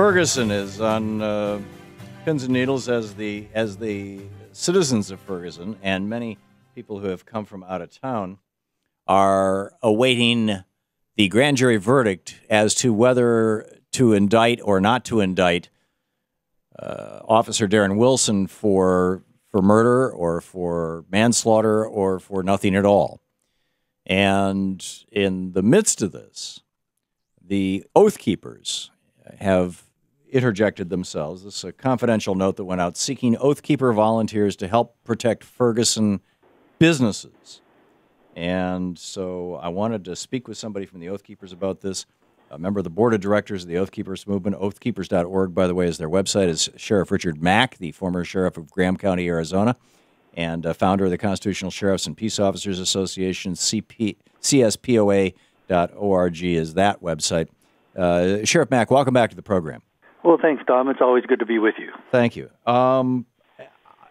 Ferguson is on pins and needles as the citizens of Ferguson and many people who have come from out of town are awaiting the grand jury verdict as to whether to indict or not to indict Officer Darren Wilson for murder or for manslaughter or for nothing at all. And in the midst of this, the Oath Keepers have interjected themselves. This is a confidential note that went out seeking Oath Keeper volunteers to help protect Ferguson businesses. And so I wanted to speak with somebody from the Oath Keepers about this. A member of the board of directors of the Oath Keepers movement. Oathkeepers.org, by the way, is their website. Is Sheriff Richard Mack, the former sheriff of Graham County, Arizona, and founder of the Constitutional Sheriffs and Peace Officers Association. CSPOA.org is that website. Sheriff Mack, welcome back to the program. Well, thanks, Tom. It's always good to be with you. Thank you.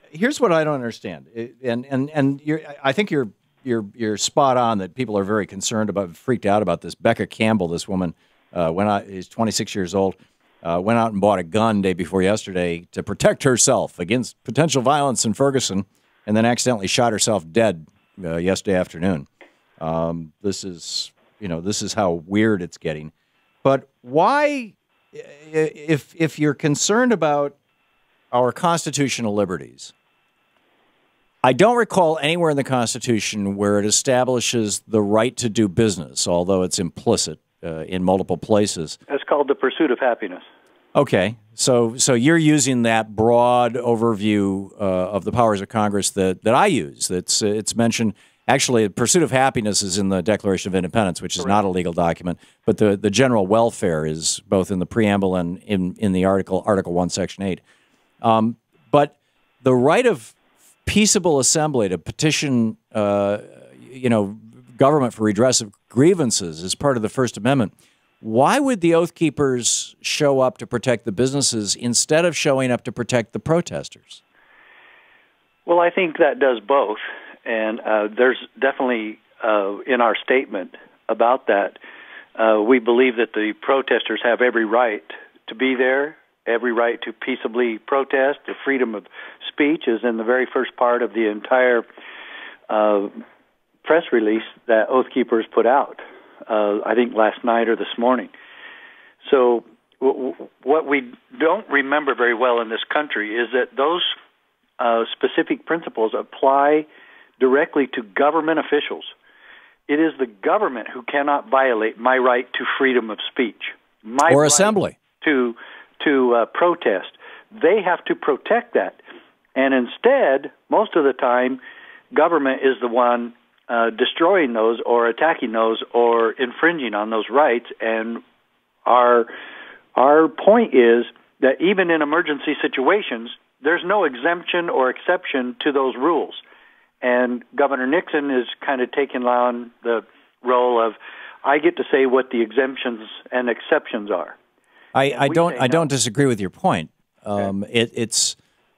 Here's what I don't understand, and I think you're spot on that people are very concerned about, freaked out about this. Becca Campbell, this woman, went out. Is 26 years old. Went out and bought a gun day before yesterday to protect herself against potential violence in Ferguson, and then accidentally shot herself dead yesterday afternoon. This is how weird it's getting. But why, if you're concerned about our constitutional liberties, I don't recall anywhere in the Constitution where it establishes the right to do business, although it's implicit in multiple places. That's called the pursuit of happiness. Okay, so you're using that broad overview of the powers of Congress that I use. It's mentioned. Actually, the pursuit of happiness is in the Declaration of Independence, which is not a legal document, but the general welfare is both in the preamble and in the Article 1, Section 8. But the right of peaceable assembly to petition, government for redress of grievances is part of the First Amendment. Why would the Oath Keepers show up to protect the businesses instead of showing up to protect the protesters? Well, I think that does both. And there's definitely, in our statement about that, we believe that the protesters have every right to be there, every right to peaceably protest. The freedom of speech is in the very first part of the entire press release that Oath Keepers put out, I think last night or this morning. So what we don't remember very well in this country is that those specific principles apply directly to government officials. It is the government who cannot violate my right to freedom of speech, my or right assembly to protest. They have to protect that, and instead, most of the time, government is the one destroying those or attacking those or infringing on those rights. And our point is that even in emergency situations, there's no exemption or exception to those rules. And Governor Nixon is kind of taking on the role of, I get to say what the exemptions and exceptions are. I don't disagree with your point. It's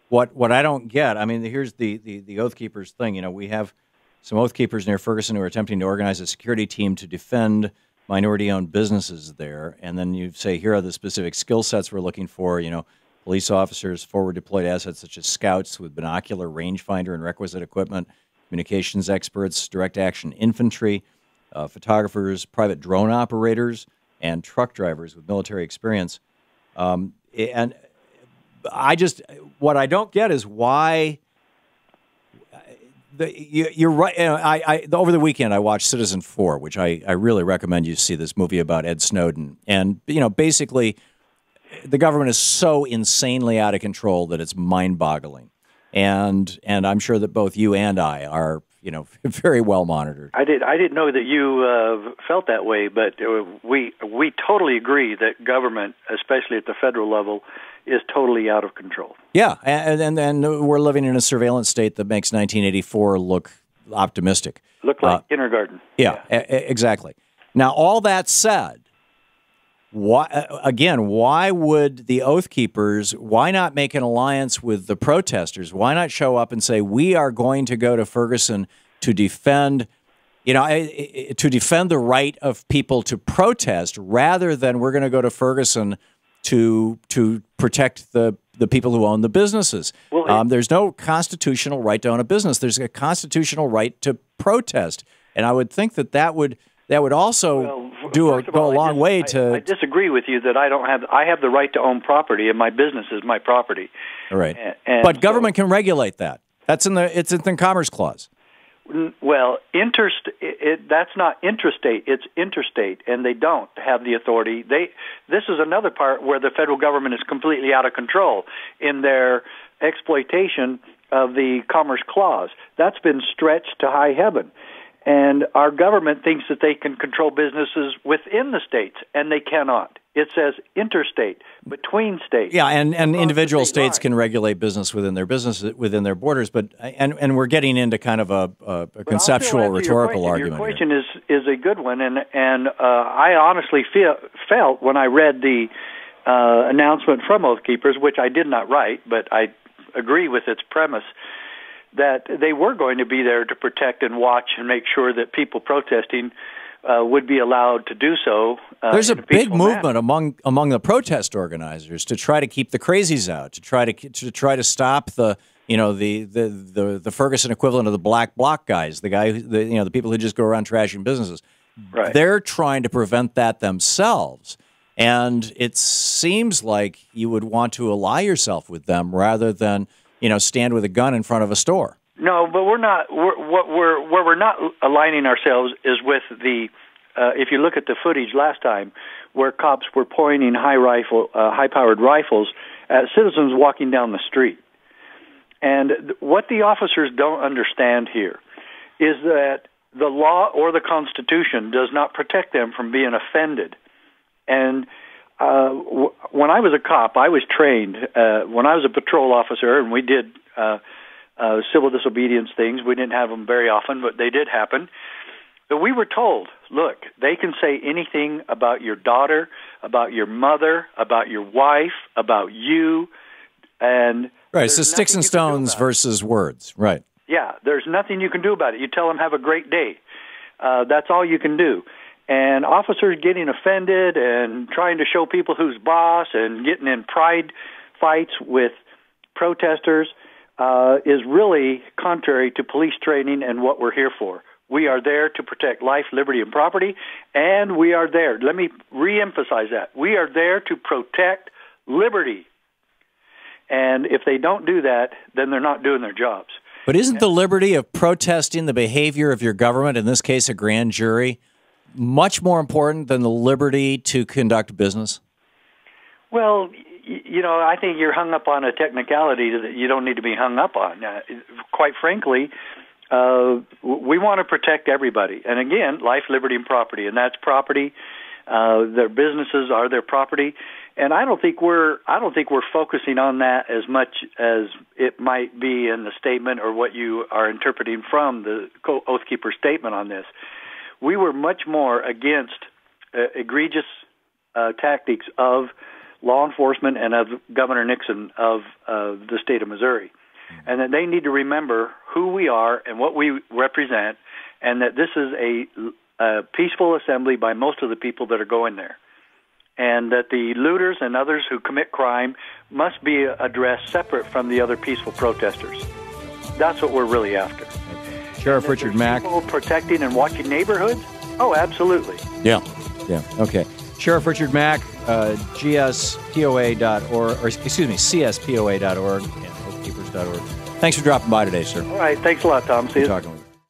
what I don't get. I mean, here's the Oath Keepers thing. You know, we have some Oath Keepers near Ferguson who are attempting to organize a security team to defend minority-owned businesses there, and then you say, here are the specific skill sets we're looking for. You know, police officers, forward deployed assets such as scouts with binocular, rangefinder, and requisite equipment, communications experts, direct action infantry, photographers, private drone operators, and truck drivers with military experience. And what I don't get is why. You're right. You know, over the weekend I watched Citizen 4, which I really recommend you see, this movie about Ed Snowden. And basically, the government is so insanely out of control that it's mind-boggling. And I'm sure that both you and I are, very well monitored. I didn't know that you felt that way, but we totally agree that government, especially at the federal level, is totally out of control. Yeah, and we're living in a surveillance state that makes 1984 look optimistic. Look like kindergarten. Yeah, exactly. Now, all that said, why would the Oath Keepers, why not make an alliance with the protesters? Why not show up and say, we are going to go to Ferguson to defend, to defend the right of people to protest, rather than we're going to go to Ferguson to protect the people who own the businesses. Well, there's no constitutional right to own a business. There's a constitutional right to protest, and I would think that would also go a long way to. I disagree with you that I have the right to own property, and my business is my property. All right, but government can regulate that. It's in the Commerce Clause. Well, that's not intrastate; it's interstate, and they don't have the authority. This is another part where the federal government is completely out of control in their exploitation of the Commerce Clause. That's been stretched to high heaven. And our government thinks that they can control businesses within the states, and they cannot. It says interstate, between states. Yeah, and individual states can regulate business within their borders, but and we're getting into kind of a conceptual, rhetorical argument. Your question is a good one, and I honestly felt when I read the announcement from Oath Keepers, which I did not write, but I agree with its premise, that they were going to be there to protect and watch and make sure that people protesting would be allowed to do so. There's a big movement among the protest organizers to try to keep the crazies out, to try to stop the Ferguson equivalent of the black bloc guys, the people who just go around trashing businesses. Right. They're trying to prevent that themselves, and it seems like you would want to ally yourself with them rather than stand with a gun in front of a store. No, but we're not. Where we're not aligning ourselves is with the. If you look at the footage last time, where cops were pointing high-powered rifles at citizens walking down the street, and what the officers don't understand here is that the law or the Constitution does not protect them from being offended. And when I was a cop, I was trained. When I was a patrol officer, and we did civil disobedience things. We didn't have them very often, but they did happen. But we were told, look, they can say anything about your daughter, about your mother, about your wife, about you, and right. So sticks and stones versus words, right? Yeah, there's nothing you can do about it. You tell them have a great day. That's all you can do. And officers getting offended and trying to show people who's boss and getting in pride fights with protesters is really contrary to police training and what we're here for. We are there to protect life, liberty, and property, and we are there. Let me reemphasize that. We are there to protect liberty. And if they don't do that, then they're not doing their jobs. But isn't the liberty of protesting the behavior of your government, in this case a grand jury, much more important than the liberty to conduct business? Well, I think you're hung up on a technicality that you don't need to be hung up on. Quite frankly, we want to protect everybody. And again, life, liberty, and property. And that's property. Their businesses are their property. And I don't think we're focusing on that as much as it might be in the statement or what you are interpreting from the Oath Keeper statement on this. We were much more against egregious tactics of law enforcement and of Governor Nixon of the state of Missouri. And that they need to remember who we are and what we represent, and that this is a peaceful assembly by most of the people that are going there. And that the looters and others who commit crime must be addressed separate from the other peaceful protesters. That's what we're really after. Sheriff Richard Mack. People protecting and watching neighborhoods? Oh, absolutely. Yeah. Okay. Sheriff Richard Mack, CSPOA.org, and oathkeepers.org. Thanks for dropping by today, sir. All right. Thanks a lot, Tom. See you. Talking with you.